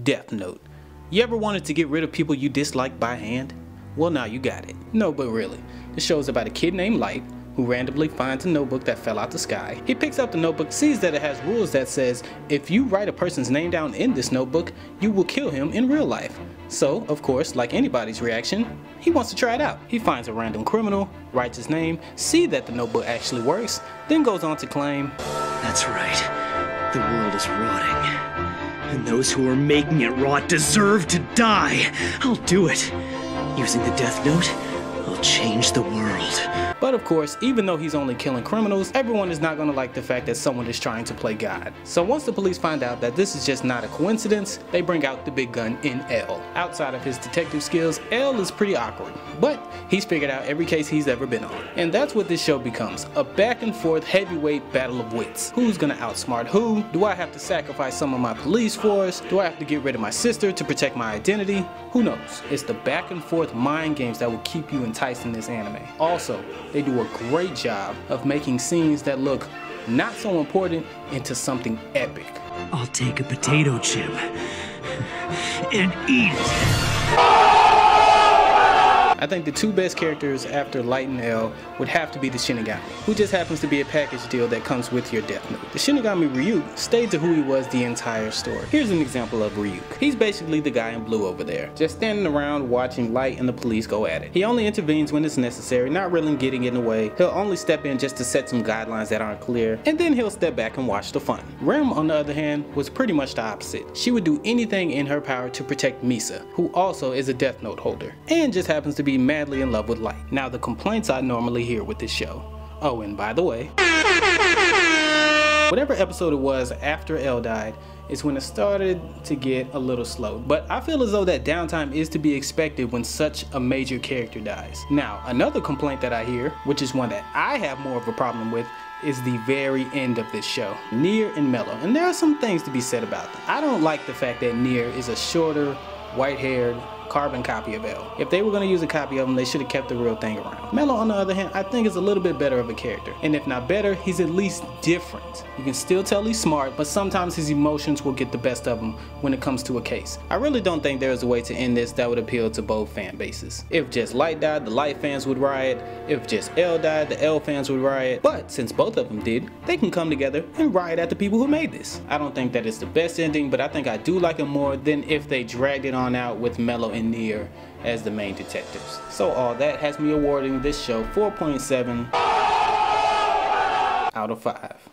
Death Note. You ever wanted to get rid of people you dislike by hand? Well, now you got it. No, but really. The show is about a kid named Light who randomly finds a notebook that fell out the sky. He picks up the notebook, sees that it has rules that says if you write a person's name down in this notebook, you will kill him in real life. So, of course, like anybody's reaction, he wants to try it out. He finds a random criminal, writes his name, sees that the notebook actually works, then goes on to claim, "That's right, the world is rotting, and those who are making it rot deserve to die. I'll do it. Using the Death Note, I'll change the world." But of course, even though he's only killing criminals, everyone is not going to like the fact that someone is trying to play God. So once the police find out that this is just not a coincidence, they bring out the big gun in L. Outside of his detective skills, L is pretty awkward, but he's figured out every case he's ever been on. And that's what this show becomes, a back and forth heavyweight battle of wits. Who's gonna outsmart who? Do I have to sacrifice some of my police force? Do I have to get rid of my sister to protect my identity? Who knows? It's the back and forth mind games that will keep you enticed in this anime. Also, they do a great job of making scenes that look not so important into something epic. I'll take a potato chip and eat it. I think the two best characters after Light and L would have to be the Shinigami, who just happens to be a package deal that comes with your Death Note. The Shinigami Ryuk stayed to who he was the entire story. Here's an example of Ryuk. He's basically the guy in blue over there, just standing around watching Light and the police go at it. He only intervenes when it's necessary, not really getting in the way. He'll only step in just to set some guidelines that aren't clear, and then he'll step back and watch the fun. Rem, on the other hand, was pretty much the opposite. She would do anything in her power to protect Misa, who also is a Death Note holder, and just happens to be madly in love with Light. Now, the complaints I normally hear with this show. Oh, and by the way, whatever episode it was after L died is when it started to get a little slow. But I feel as though that downtime is to be expected when such a major character dies. Now, another complaint that I hear, which is one that I have more of a problem with, is the very end of this show. Nier and Mello. And there are some things to be said about them. I don't like the fact that Nier is a shorter, white-haired, carbon copy of L. If they were going to use a copy of him, they should have kept the real thing around. Mello, on the other hand, I think is a little bit better of a character. And if not better, he's at least different. You can still tell he's smart, but sometimes his emotions will get the best of him when it comes to a case. I really don't think there is a way to end this that would appeal to both fan bases. If just Light died, the Light fans would riot. If just L died, the L fans would riot. But since both of them did, they can come together and riot at the people who made this. I don't think that it's the best ending, but I think I do like it more than if they dragged it on out with Mello and Nier as the main detectives. So all that has me awarding this show 4.7 out of 5.